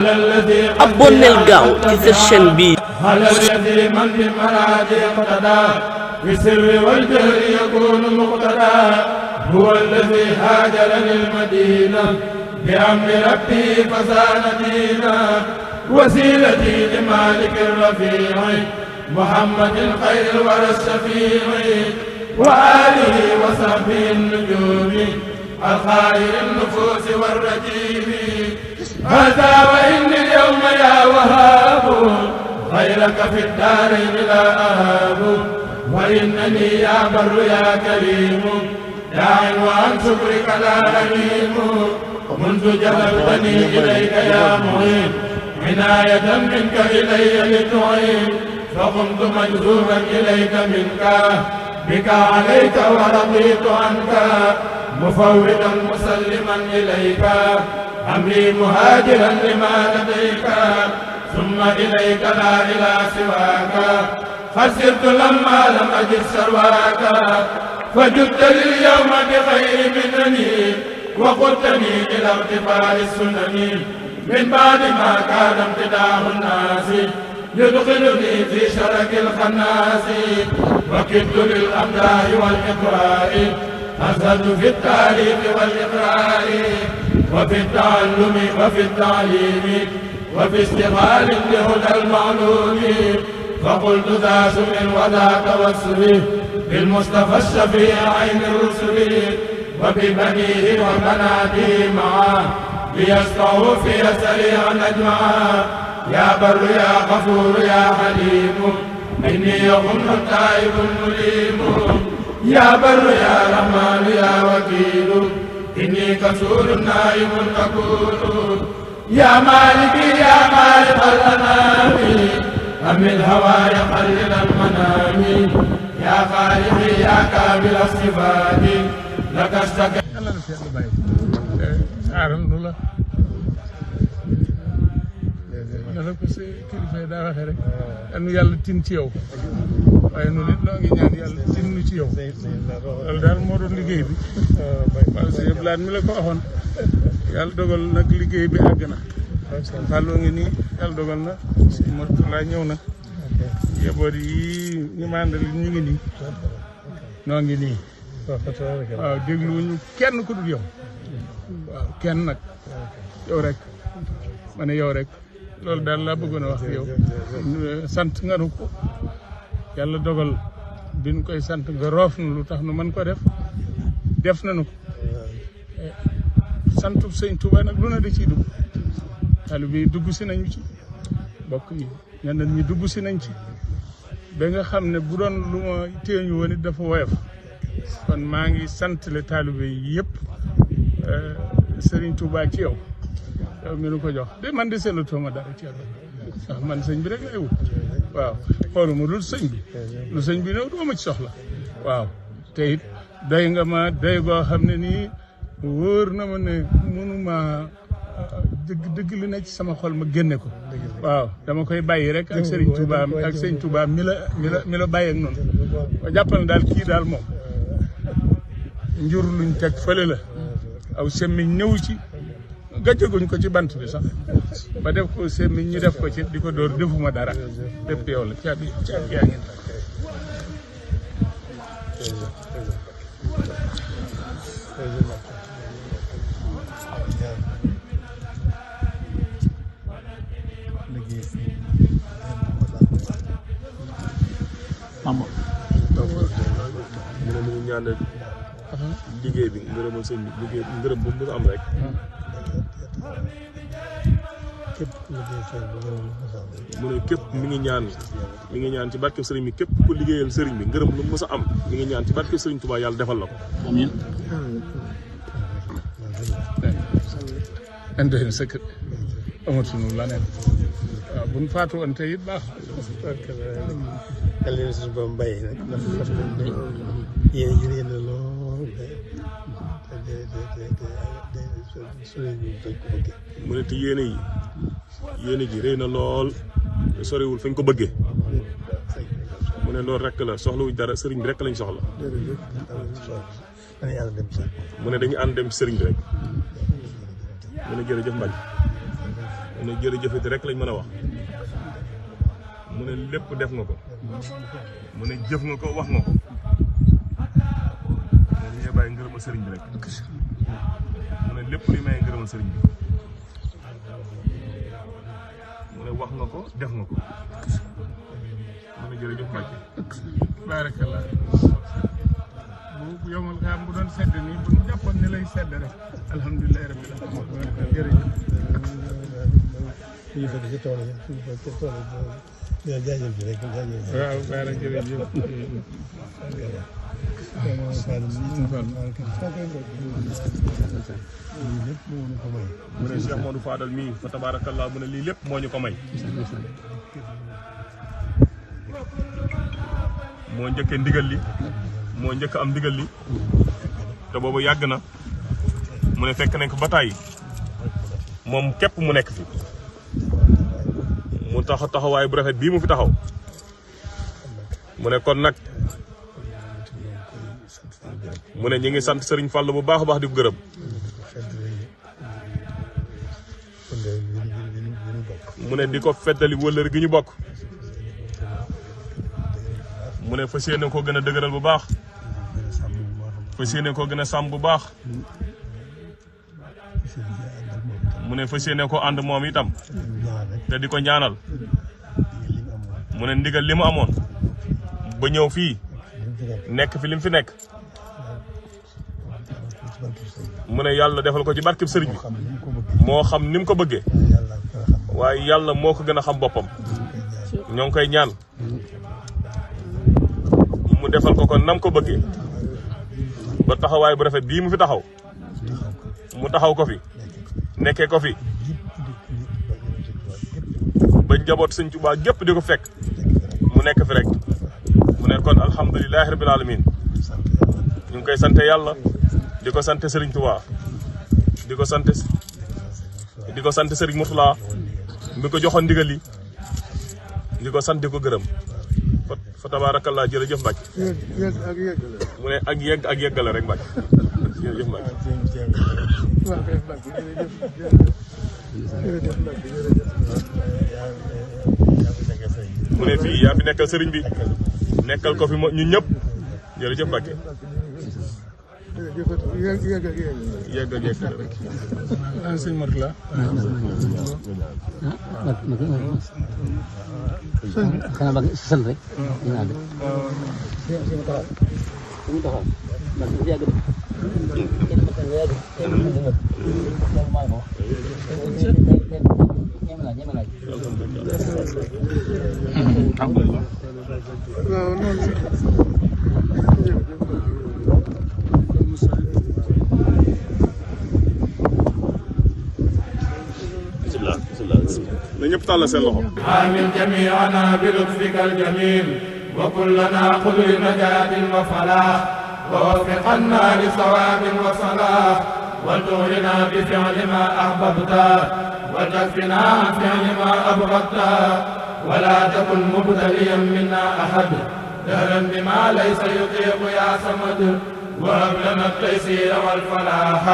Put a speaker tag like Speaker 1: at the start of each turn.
Speaker 1: abonneel gaaw ci sa chaîne bi
Speaker 2: على الذي من بمراد اقتدى في السر والجهر يكون مقتدى هو الذي هاجر للمدينة بأمر ربي فزان دينا وسيلتي لمالك الرفيع محمد خير الورى الشفيع وآله وصحبه النجوم الخير النفوس والرجيم هذا وإن اليوم يا وهاب خيرك في الدارين لا أهاب وإنني يا بر يا كريم داع وعن شكرك لا أليم منذ جلبتني إليك يا معين عناية منك إلي لتعين فقمت مجذوبا إليك منك بك عليك ورضيت عنك مفوضا مسلما إليك أمري مهاجرا لما لديك ثم إليك لا إله سواك خسرت لما لم أجد سرواك فجدت لي اليوم بخير منني وقلتني إلى ارتفاع السنن من بعد ما كان امتداح الناس يدخلني في شرك الخناس وكدت للأمداح والإقراء أزهد في التاريخ والإقراء وفي التعلم وفي التعليم وفي اشتغال بهدى المعلوم فقلت ذا سر وذا توسل بالمصطفى الشفيع عين الرسل وببنيه وبناته معا ليسطعوا في سريعا أجمعا يا بر يا غفور يا حليم إني يغن تائب مليم يا بر يا رحمن يا وكيل إني كسول نائم أكون يا مالكي يا مالك الأنام أم الهوى يقلل المنام يا خالقي يا كامل الصفات لك اشتكى
Speaker 3: ko si kilifa daa waxee rek anu yàlla tin ci yow waaye noonu it noo ngi ñaan yàlla tin nu ci yow loolu daal moo doon liggéey bi waaw si blaat mi la ko waxoon yàlla dogal nag liggéey bi àgg na Fallou ngi nii yàlla dogal na si Mourtala ñëw na yeboot yi ñu mandal ñu ngi nii noo ngi nii waaw dégluwuñu kenn ku dul yow waaw kenn nag yow rek ma ne yow rek loolu daal laa bëggoon a wax yow sant nga nu ko yàlla dogal bi ñu koy sant nga roof nu lu tax nu mën ko def nañu ko santu sëñ Touba nag lu na da ciy dugg taalibe yi dugg si nañu ci mbokk yi ñeneen ñi dugg si nañ ci ba nga xam ne bu doon lu ma téeñu woon it dafa woyof kon maa ngi sant le taalibe yi yëpp Serigne Touba ci yow yow mi nu ko jox de man de seetlatoo ma dara ci yàlla ndax man sëñ bi rek lay wut waaw xooluma dul sëñ bi lu sëñ bi néew doo ma ci soxla waaw te it doy nga ma doy goo xam ne nii wóor na ma ne mënuma dëgg li nekk ci sama xol ma génne ko waaw dama koy bàyyi rek ak Serigne Touba ak sëñ Touba mi la bàyyi ak noonu ba jàppal daal kii daal moom njur luñ teg fële la aw semmiñ ñëw ci gàcceguñ ko ci bant bi sax ba def ko semmiñ ñu def ko ci di ko dóor defuma dara lépp yow la caabi yaa ngi
Speaker 4: mu ñaanal liggéey bi ngërëmal sëñ bi liggéey ngërëm bu mu am rek mu ne képp mi ngi ñaan ci barke sëriñ bi képp ku liggéeyal sëriñ bi ngërëm lu mës a am mi ngi ñaan ci barke sëriñ Touba yàlla defal la ko
Speaker 3: amiin indi sa kër amatuñu la neen waaw bu ñu faatu woon tey it baax
Speaker 5: yàlla na suñu borom bàyyi nag ndax yéen yéen la lool
Speaker 4: mu ne te yéene ji rëy na lool soriwul fañ ko bëggee mu ne loolu rek la soxlawuñ dara sëriñ bi rek lañ soxla mu ne dañu ànd dem sëriñ bi rek mu ne jërëjëf Mbacke ne jërëjëfati rek lañ mën a wax mu ne lépp def nga ko mu ne jëf nga ko wax nga ko mu ne li bàyyi ngërëmal sëriñ bi rek mu ne lépp li may ngërëmal sëriñ bi mu ne wax nga ko def nga ko mu ne jërëjëf Mbacke
Speaker 3: barakallah bu yomal xam bu doon sedd nii bu ñu jàppoon ni lay sedd rek alhamdulilah rabbil alamin jërëjëf
Speaker 5: ñu fekk ci tool yi suñu fekk ci tool yi jaajëf bi rek jaajëf bi
Speaker 3: waaw baara jërëjëf
Speaker 4: mu ne Cheikh Modou Fadal mii fa tabarakallah mu ne lii lépp moo ñu ko may moo njëkkee ndigal li moo njëkk am ndigal li te boobu yàgg na mu ne fekk nañ ko ba tàyyi moom képp mu nekk fi mu taxawaay bu rafet bii mu fi taxaw mu ne kon nag mu ne ñi ngi sant Serigne Fall bu baax a baax di ko gërëm mu ne di ko feddali wëllër gi ñu bokk mu ne fas yéene koo gën a dëgëral bu baax fas yéene koo gën a sàmm bu baax mu ne fas yéene koo ànd moom itam te di ko ñaanal mu ne ndigal li mu amoon ba ñëw fii nekk fi lim fi nekk mu ne yàlla defal ko ci barkeb sëriñ bi moo xam ni mu ko bëggee waaye yàlla moo ko gën a xam boppam ñoo ngi koy ñaan mu defal ko kon nam ko bëggee ba taxawaay bu rafet bii mu fi taxaw mu taxaw ko fi nekkee ko fi ba njaboot Sëñ Tuubaa gépp di ko fekk mu nekk fi rek mu ne kon alhamdulilahi rabbil alamin ñu ngi koy sante yàlla di ko sante Sëriñ Tuubaa di ko sante Sëriñ Murtala mi ko joxoon ndigal li di ko sant di ko gërëm fa tabarakallah jërëjëf Mbacke mu ne ak yeggale rek Mbacke jërëjëf Mbacke mu ne fii yaa fi nekkal sëriñ bi nekkal ko fi ñun ñëpp jërëjëf Mbacke yegg rek
Speaker 3: sëñ Murtala
Speaker 6: xanaa ba sant rek ñu ànd ñu taxaw ndax ñu yàgg
Speaker 4: na ñëpp tàllal seen loxo
Speaker 2: آمن جميعنا بلطفك الجميل وكلنا خذ نجاة وفلاح ووفقنا لصواب وصلاح وتغرنا بفعل ما أحببت وتكفنا عن فعل ما أبغضت ولا تكن مبتليا منا أحد دهرا بما ليس يطيق يا صمد وهب لنا التيسير والفلاح